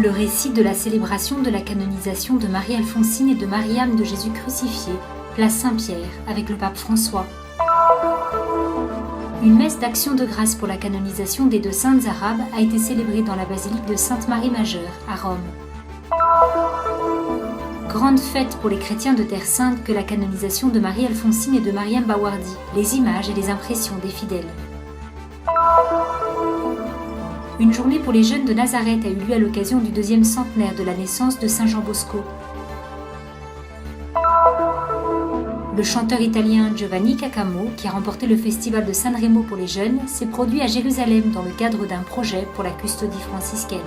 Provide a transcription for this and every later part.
Le récit de la célébration de la canonisation de Marie-Alphonsine et de Marie-Âme de Jésus crucifié, place Saint-Pierre, avec le pape François. Une messe d'action de grâce pour la canonisation des deux saintes arabes a été célébrée dans la basilique de Sainte-Marie Majeure, à Rome. Grande fête pour les chrétiens de Terre Sainte que la canonisation de Marie-Alphonsine et de Marie-Âme Bawardi, les images et les impressions des fidèles. Une journée pour les jeunes de Nazareth a eu lieu à l'occasion du 2e centenaire de la naissance de Saint Jean Bosco. Le chanteur italien Giovanni Caccamo, qui a remporté le festival de Sanremo pour les jeunes, s'est produit à Jérusalem dans le cadre d'un projet pour la custodie franciscaine.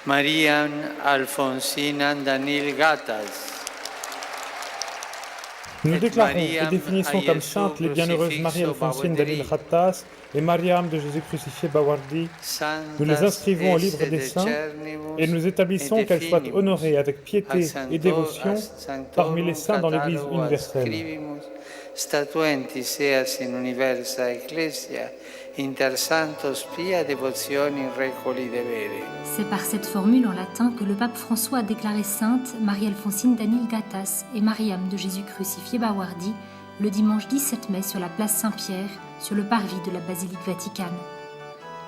Mariam Alfonsina Danil Gattas. Nous déclarons et définissons comme saintes les bienheureuses Marie-Alphonsine Danil Gattas et Marie-Âme de Jésus crucifié Bawardi. Nous les inscrivons au livre des saints et nous établissons qu'elles soient honorées avec piété et dévotion parmi les saints dans l'Église universelle. Statuentis eas in universa ecclesia inter santos pia devotioni recoli devere. C'est par cette formule en latin que le pape François a déclaré sainte Marie-Alphonsine Danil Gattas et Marie-Âme de Jésus crucifié Bawardi le dimanche 17 mai sur la place Saint-Pierre, sur le parvis de la basilique Vaticane.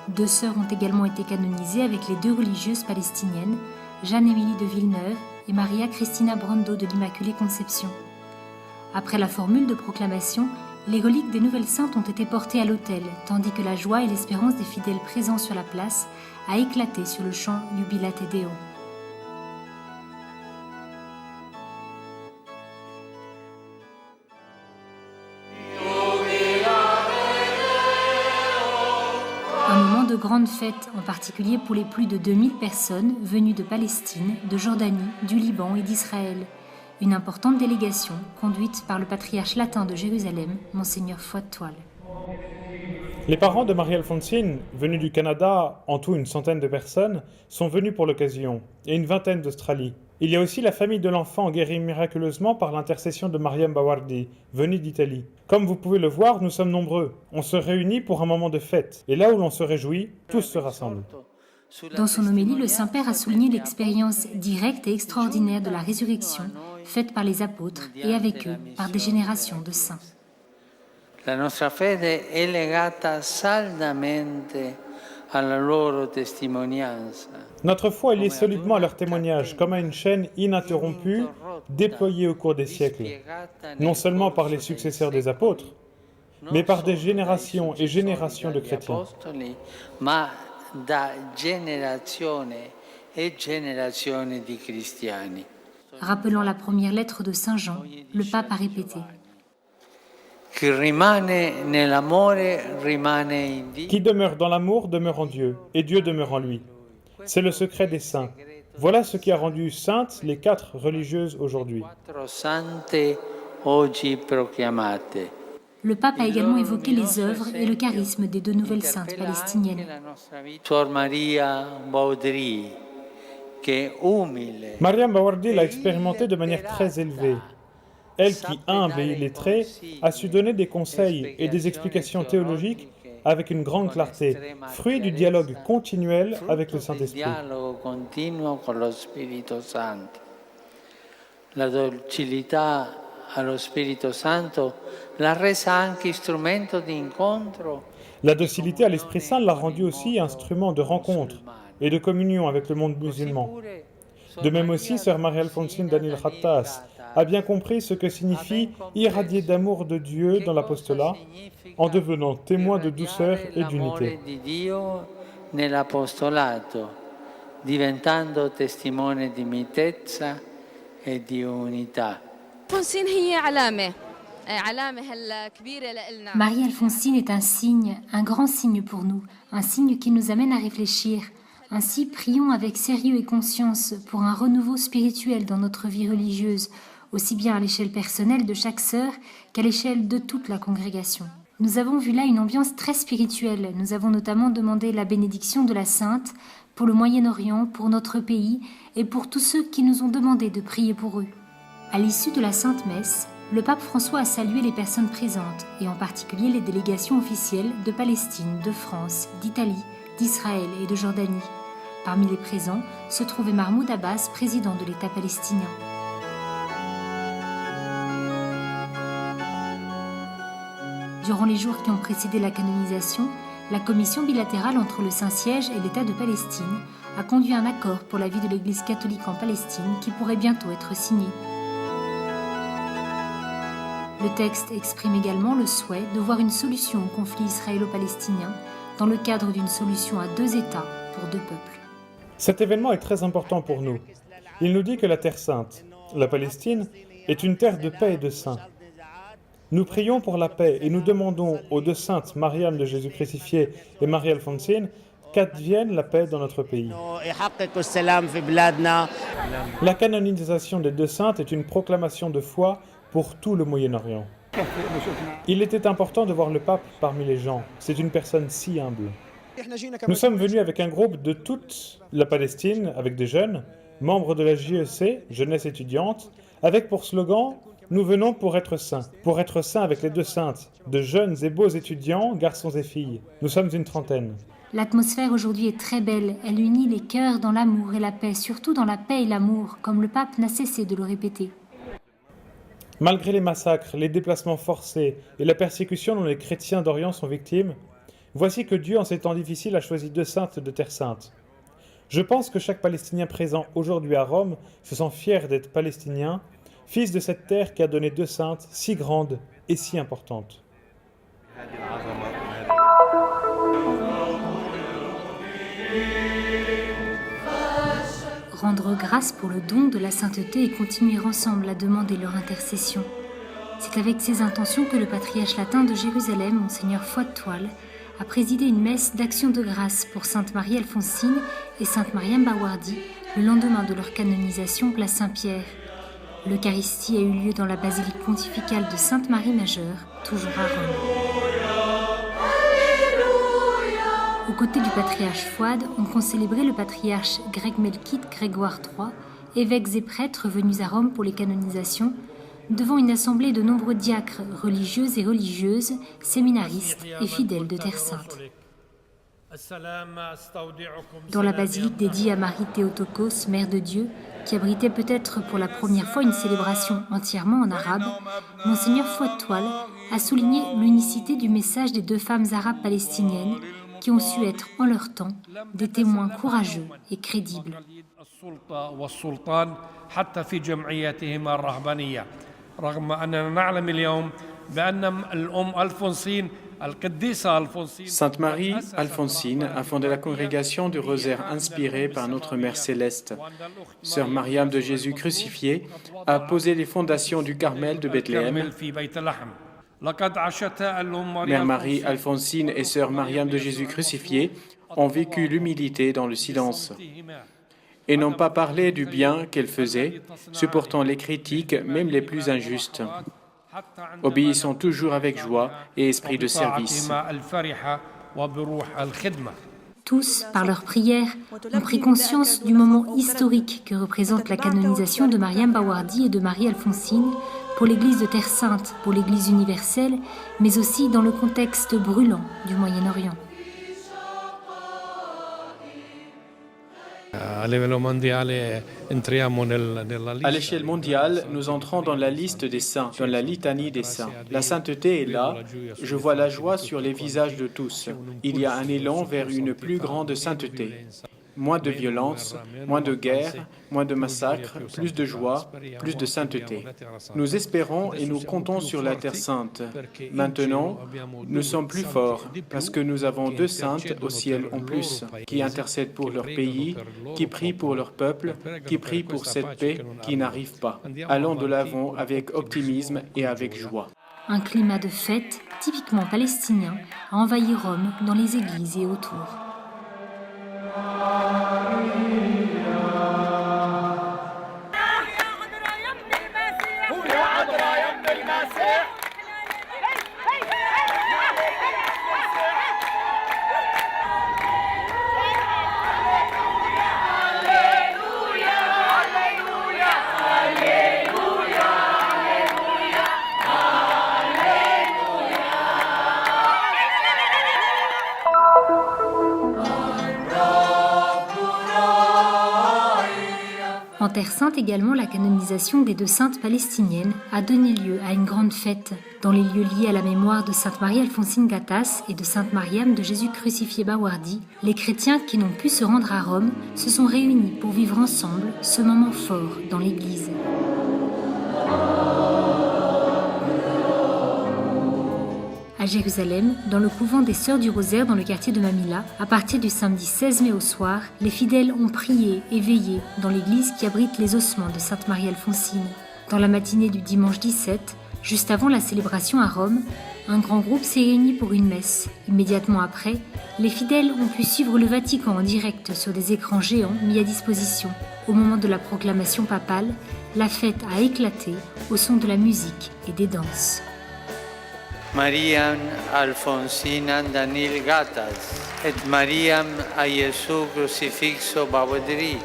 Deux sœurs ont également été canonisées avec les deux religieuses palestiniennes, Jeanne-Émilie de Villeneuve et Maria Cristina Brando de l'Immaculée Conception. Après la formule de proclamation, les reliques des nouvelles saintes ont été portées à l'autel, tandis que la joie et l'espérance des fidèles présents sur la place a éclaté sur le chant Jubilate Deo. Un moment de grande fête, en particulier pour les plus de 2000 personnes venues de Palestine, de Jordanie, du Liban et d'Israël. Une importante délégation conduite par le patriarche latin de Jérusalem, Monseigneur Foy-de-Toile. Les parents de Marie-Alphonsine, venus du Canada, en tout une centaine de personnes, sont venus pour l'occasion, et une vingtaine d'Australie. Il y a aussi la famille de l'enfant guérie miraculeusement par l'intercession de Marie-Âme Bawardi, venue d'Italie. Comme vous pouvez le voir, nous sommes nombreux. On se réunit pour un moment de fête, et là où l'on se réjouit, tous se rassemblent. Dans son homélie, le Saint-Père a souligné l'expérience directe et extraordinaire de la résurrection faite par les apôtres et avec eux par des générations de saints. La nostra fede è legata saldamente alla loro testimonianza. Notre foi est liée solidement à leur témoignage, comme à une chaîne ininterrompue, déployée au cours des siècles, non seulement par les successeurs des apôtres, mais par des générations et générations de chrétiens. Da generazione e generazione di cristiani. Rappelant la première lettre de Saint Jean, le pape a répété Qui demeure dans l'amour demeure en Dieu, et Dieu demeure en lui. C'est le secret des saints. Voilà ce qui a rendu saintes les 4 religieuses aujourd'hui. Le pape a également évoqué les œuvres et le charisme des 2 nouvelles saintes palestiniennes. Marie-Âme Bawardi l'a expérimenté de manière très élevée. Elle qui, humble et illettrée, a su donner des conseils et des explications théologiques avec une grande clarté, fruit du dialogue continuel avec le Saint-Esprit. La docilità allo Spirito Santo l'ha resa anche strumento di incontro. La docilité à l'Esprit Saint l'a rendu aussi instrument de rencontre et de communion avec le monde musulman. De même aussi, sœur Marie-Alphonsine Danil Gattas a bien compris ce que signifie irradier d'amour de Dieu dans l'apostolat en devenant témoin de douceur et d'unité. Nell'apostolato, diventando testimone di mitezza e di unità. Marie-Alphonsine est un signe, un grand signe pour nous, un signe qui nous amène à réfléchir. Ainsi, prions avec sérieux et conscience pour un renouveau spirituel dans notre vie religieuse, aussi bien à l'échelle personnelle de chaque sœur qu'à l'échelle de toute la congrégation. Nous avons vu là une ambiance très spirituelle. Nous avons notamment demandé la bénédiction de la Sainte pour le Moyen-Orient, pour notre pays et pour tous ceux qui nous ont demandé de prier pour eux. À l'issue de la Sainte Messe, le pape François a salué les personnes présentes, et en particulier les délégations officielles de Palestine, de France, d'Italie, d'Israël et de Jordanie. Parmi les présents se trouvait Mahmoud Abbas, président de l'État palestinien. Durant les jours qui ont précédé la canonisation, la commission bilatérale entre le Saint-Siège et l'État de Palestine a conduit un accord pour la vie de l'Église catholique en Palestine qui pourrait bientôt être signé. Le texte exprime également le souhait de voir une solution au conflit israélo-palestinien dans le cadre d'une solution à 2 États pour 2 peuples. Cet événement est très important pour nous. Il nous dit que la Terre Sainte, la Palestine, est une terre de paix et de saints. Nous prions pour la paix et nous demandons aux 2 saintes, Mariam de Jésus crucifié et Marie Alfonsine, qu'advienne la paix dans notre pays. La canonisation des 2 saintes est une proclamation de foi pour tout le Moyen-Orient. Il était important de voir le pape parmi les gens. C'est une personne si humble. Nous sommes venus avec un groupe de toute la Palestine, avec des jeunes, membres de la JEC, Jeunesse étudiante, avec pour slogan « Nous venons pour être saints avec les 2 saintes, de jeunes et beaux étudiants, garçons et filles. Nous sommes une 30aine. L'atmosphère aujourd'hui est très belle, elle unit les cœurs dans l'amour et la paix, surtout dans la paix et l'amour, comme le pape n'a cessé de le répéter. Malgré les massacres, les déplacements forcés et la persécution dont les chrétiens d'Orient sont victimes, voici que Dieu, en ces temps difficiles, a choisi 2 saintes de Terre Sainte. Je pense que chaque Palestinien présent aujourd'hui à Rome se sent fier d'être palestinien, fils de cette terre qui a donné 2 saintes si grandes et si importantes. Rendre grâce pour le don de la sainteté et continuer ensemble à demander leur intercession. C'est avec ces intentions que le patriarche latin de Jérusalem, Monseigneur Foy de Toile, a présidé une messe d'action de grâce pour Sainte Marie Alfonsine et Sainte Mariam Bawardi le lendemain de leur canonisation place Saint-Pierre. L'Eucharistie a eu lieu dans la basilique pontificale de Sainte Marie Majeure, toujours à Rome. Aux côtés du patriarche Fouad, on concélébrait le patriarche Greg Melkite Grégoire III, évêques et prêtres venus à Rome pour les canonisations, devant une assemblée de nombreux diacres, religieux et religieuses, séminaristes et fidèles de Terre Sainte. Dans la basilique dédiée à Marie Théotokos, Mère de Dieu, qui abritait peut-être pour la première fois une célébration entièrement en arabe, Monseigneur Foy de Toile a souligné l'unicité du message des 2 femmes arabes palestiniennes qui ont su être en leur temps des témoins courageux et crédibles. Sainte Marie Alfonsine a fondé la congrégation du rosaire inspirée par notre Mère Céleste. Sœur Mariam de Jésus crucifié a posé les fondations du Carmel de Bethléem. Mère Marie Alfonsine et Sœur Mariam de Jésus crucifié ont vécu l'humilité dans le silence et n'ont pas parlé du bien qu'elles faisaient, supportant les critiques, même les plus injustes, obéissant toujours avec joie et esprit de service. Tous, par leurs prières, ont pris conscience du moment historique que représente la canonisation de Mariam Bawardi et de Marie Alfonsine pour l'Église de Terre Sainte, pour l'Église universelle, mais aussi dans le contexte brûlant du Moyen-Orient. À l'échelle mondiale, nous entrons dans la liste des saints, dans la litanie des saints. La sainteté est là. Je vois la joie sur les visages de tous. Il y a un élan vers une plus grande sainteté. Moins de violence, moins de guerre, moins de massacres, plus de joie, plus de sainteté. Nous espérons et nous comptons sur la Terre Sainte. Maintenant, nous sommes plus forts parce que nous avons 2 saintes au ciel en plus, qui intercèdent pour leur pays, qui prient pour leur peuple, qui prient pour cette paix qui n'arrive pas. Allons de l'avant avec optimisme et avec joie. Un climat de fête, typiquement palestinien, a envahi Rome dans les églises et autour. Terre Sainte également, la canonisation des 2 saintes palestiniennes a donné lieu à une grande fête. Dans les lieux liés à la mémoire de Sainte Marie-Alphonsine Gattas et de Sainte Mariam de Jésus crucifié Bawardi, les chrétiens qui n'ont pu se rendre à Rome se sont réunis pour vivre ensemble ce moment fort dans l'église. À Jérusalem, dans le couvent des Sœurs du Rosaire dans le quartier de Mamilla, à partir du samedi 16 mai au soir, les fidèles ont prié et veillé dans l'église qui abrite les ossements de Sainte Marie-Alphonsine. Dans la matinée du dimanche 17, juste avant la célébration à Rome, un grand groupe s'est réuni pour une messe. Immédiatement après, les fidèles ont pu suivre le Vatican en direct sur des écrans géants mis à disposition. Au moment de la proclamation papale, la fête a éclaté au son de la musique et des danses. Mariam Alfonsina Danil Gattas et Mariam a Gesù Crucifixo Bawardi.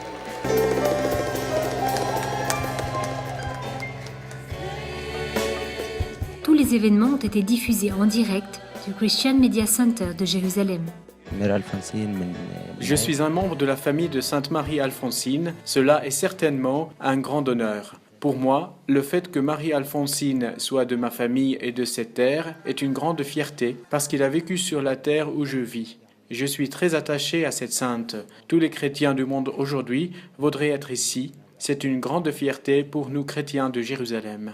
Tous les événements ont été diffusés en direct du Christian Media Center de Jérusalem. Je suis un membre de la famille de Sainte Marie-Alphonsine. Cela est certainement un grand honneur. Pour moi, le fait que Marie-Alphonsine soit de ma famille et de cette terre est une grande fierté parce qu'il a vécu sur la terre où je vis. Je suis très attaché à cette sainte. Tous les chrétiens du monde aujourd'hui voudraient être ici. C'est une grande fierté pour nous chrétiens de Jérusalem.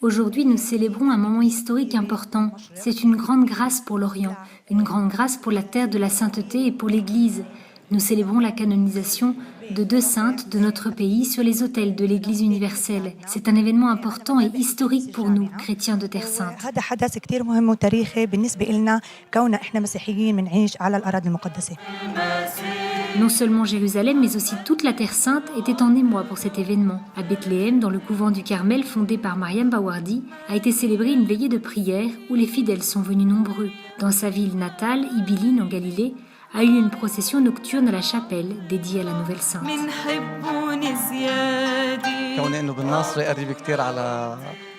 Aujourd'hui, nous célébrons un moment historique important. C'est une grande grâce pour l'Orient, une grande grâce pour la terre de la sainteté et pour l'Église. Nous célébrons la canonisation de 2 saintes de notre pays sur les autels de l'Église universelle. C'est un événement important et historique pour nous, chrétiens de Terre Sainte. Non seulement Jérusalem, mais aussi toute la Terre Sainte était en émoi pour cet événement. À Bethléem, dans le couvent du Carmel fondé par Mariam Bawardi, a été célébrée une veillée de prière où les fidèles sont venus nombreux. Dans sa ville natale, Ibiline en Galilée, a eu une procession nocturne à la chapelle dédiée à la Nouvelle Sainte.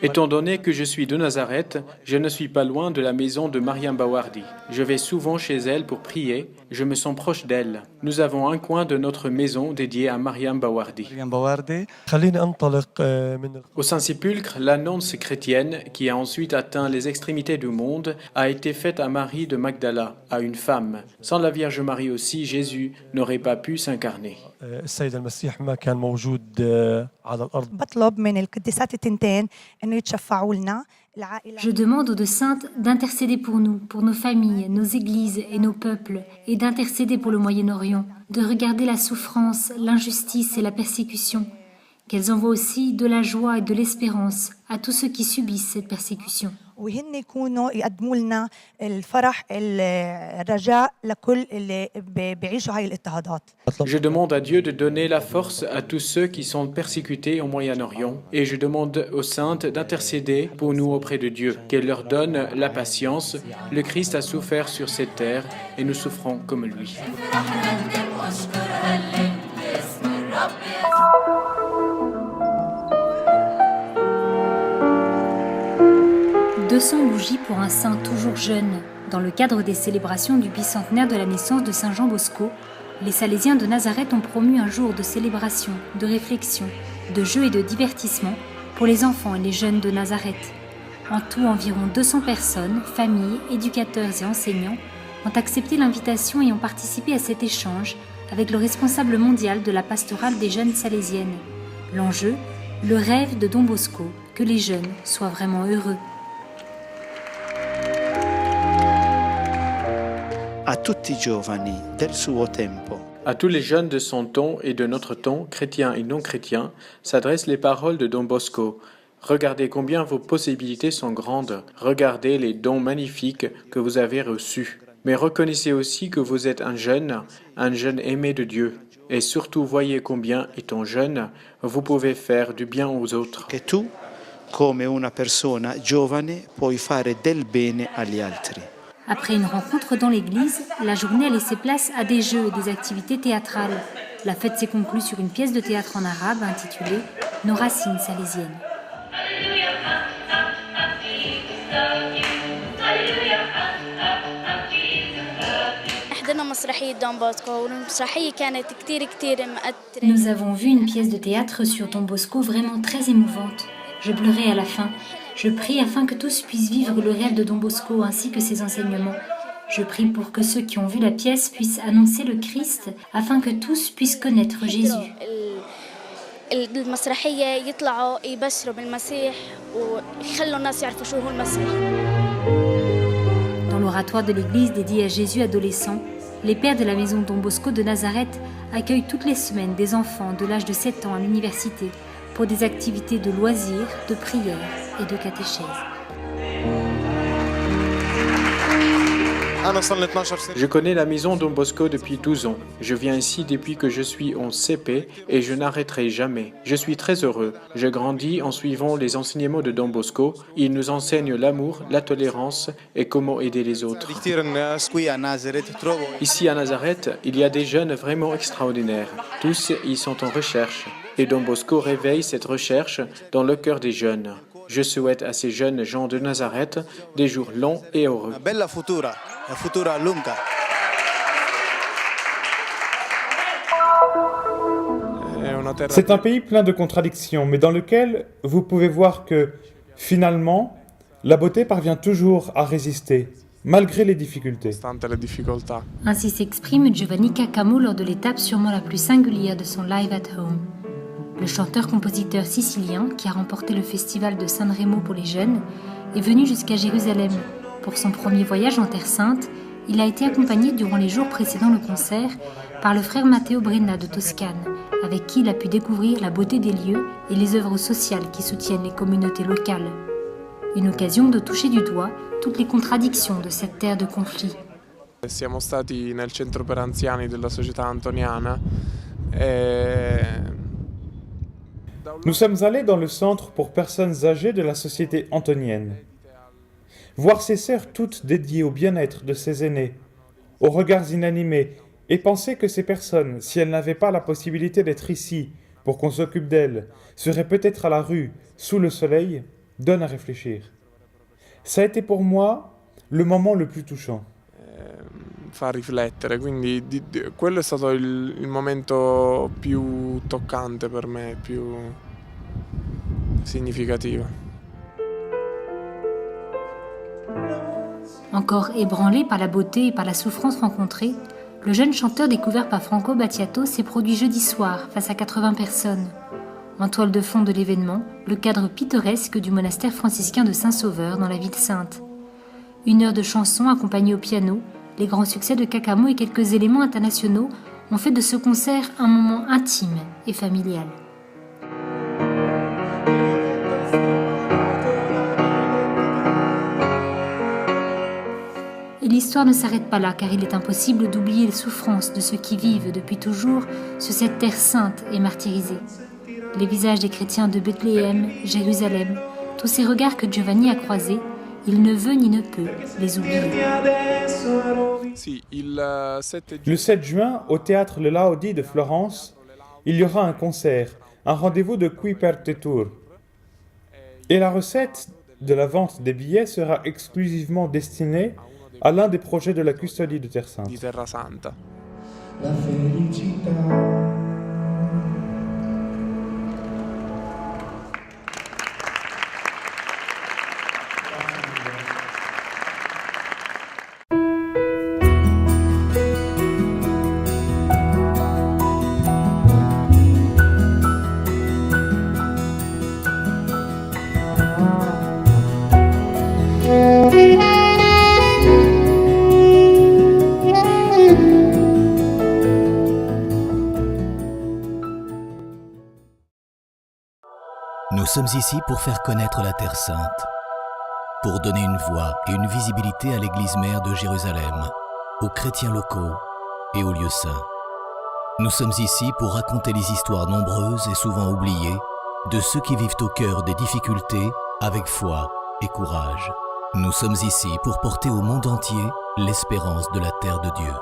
Étant donné que je suis de Nazareth, je ne suis pas loin de la maison de Mariam Bawardi. Je vais souvent chez elle pour prier, je me sens proche d'elle. Nous avons un coin de notre maison dédié à Mariam Bawardi. Au Saint-Sépulcre, l'annonce chrétienne, qui a ensuite atteint les extrémités du monde, a été faite à Marie de Magdala, à une femme. Sans la Vierge Marie aussi, Jésus n'aurait pas pu s'incarner. Je demande aux 2 saintes d'intercéder pour nous, pour nos familles, nos églises et nos peuples, et d'intercéder pour le Moyen-Orient, de regarder la souffrance, l'injustice et la persécution, qu'elles envoient aussi de la joie et de l'espérance à tous ceux qui subissent cette persécution. Je demande à Dieu de donner la force à tous ceux qui sont persécutés au Moyen-Orient et je demande aux saintes d'intercéder pour nous auprès de Dieu, qu'elle leur donne la patience. Le Christ a souffert sur cette terre et nous souffrons comme lui. 200 bougies pour un saint toujours jeune. Dans le cadre des célébrations du bicentenaire de la naissance de Saint Jean Bosco, les Salésiens de Nazareth ont promu un jour de célébration, de réflexion, de jeux et de divertissement pour les enfants et les jeunes de Nazareth. En tout, environ 200 personnes, familles, éducateurs et enseignants ont accepté l'invitation et ont participé à cet échange avec le responsable mondial de la pastorale des jeunes salésiennes. L'enjeu, le rêve de Don Bosco, que les jeunes soient vraiment heureux. A tutti i giovani del suo tempo. À tous les jeunes de son temps et de notre temps, chrétiens et non chrétiens, s'adressent les paroles de Don Bosco. Regardez combien vos possibilités sont grandes. Regardez les dons magnifiques que vous avez reçus. Mais reconnaissez aussi que vous êtes un jeune aimé de Dieu. Et surtout, voyez combien, étant jeune, vous pouvez faire du bien aux autres. Che tu, come una persona giovane, puoi fare del bene agli altri. Après une rencontre dans l'église, la journée a laissé place à des jeux et des activités théâtrales. La fête s'est conclue sur une pièce de théâtre en arabe intitulée « Nos racines salésiennes ». Nous avons vu une pièce de théâtre sur Don Bosco vraiment très émouvante. Je pleurais à la fin. Je prie afin que tous puissent vivre le rêve de Don Bosco ainsi que ses enseignements. Je prie pour que ceux qui ont vu la pièce puissent annoncer le Christ afin que tous puissent connaître Jésus. Dans l'oratoire de l'église dédié à Jésus adolescent, les pères de la maison Don Bosco de Nazareth accueillent toutes les semaines des enfants de l'âge de 7 ans à l'université pour des activités de loisirs, de prière et de catéchèse. Je connais la maison Don Bosco depuis 12 ans. Je viens ici depuis que je suis en CP et je n'arrêterai jamais. Je suis très heureux. Je grandis en suivant les enseignements de Don Bosco. Il nous enseigne l'amour, la tolérance et comment aider les autres. Ici à Nazareth, il y a des jeunes vraiment extraordinaires. Tous, ils sont en recherche. Et Don Bosco réveille cette recherche dans le cœur des jeunes. Je souhaite à ces jeunes gens de Nazareth des jours longs et heureux. C'est un pays plein de contradictions, mais dans lequel vous pouvez voir que, finalement, la beauté parvient toujours à résister, malgré les difficultés. Ainsi s'exprime Giovanni Caccamo lors de l'étape sûrement la plus singulière de son Live at Home. Le chanteur-compositeur sicilien, qui a remporté le festival de Sanremo pour les jeunes, est venu jusqu'à Jérusalem. Pour son premier voyage en Terre Sainte, il a été accompagné durant les jours précédant le concert par le frère Matteo Brenna de Toscane, avec qui il a pu découvrir la beauté des lieux et les œuvres sociales qui soutiennent les communautés locales. Une occasion de toucher du doigt toutes les contradictions de cette terre de conflit. Siamo stati nel centro per anziani della società antoniana. Nous sommes allés dans le centre pour personnes âgées de la société antonienne. Voir ces sœurs toutes dédiées au bien-être de ces aînés, aux regards inanimés, et penser que ces personnes, si elles n'avaient pas la possibilité d'être ici pour qu'on s'occupe d'elles, seraient peut-être à la rue, sous le soleil, donne à réfléchir. Ça a été pour moi le moment le plus touchant. Fa riflettere, quindi quello è stato il momento più toccante per me, più significativo. Encore ébranlé par la beauté et par la souffrance rencontrée, le jeune chanteur découvert par Franco Battiato s'est produit jeudi soir face à 80 personnes. En toile de fond de l'événement, le cadre pittoresque du monastère franciscain de Saint-Sauveur dans la ville sainte. 1 heure de chansons accompagnées au piano, les grands succès de Caccamo et quelques éléments internationaux ont fait de ce concert un moment intime et familial. Et l'histoire ne s'arrête pas là, car il est impossible d'oublier les souffrances de ceux qui vivent depuis toujours sur cette terre sainte et martyrisée. Les visages des chrétiens de Bethléem, Jérusalem, tous ces regards que Giovanni a croisés, il ne veut ni ne peut les oublier. Le 7 juin, au théâtre Le Laudi de Florence, il y aura un concert, un rendez-vous de Qui per te tour. Et la recette de la vente des billets sera exclusivement destinée à l'un des projets de la custodie de Terre Sainte. Nous sommes ici pour faire connaître la Terre Sainte, pour donner une voix et une visibilité à l'Église mère de Jérusalem, aux chrétiens locaux et aux lieux saints. Nous sommes ici pour raconter les histoires nombreuses et souvent oubliées de ceux qui vivent au cœur des difficultés avec foi et courage. Nous sommes ici pour porter au monde entier l'espérance de la terre de Dieu.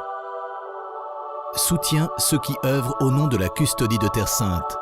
Soutiens ceux qui œuvrent au nom de la custodie de Terre Sainte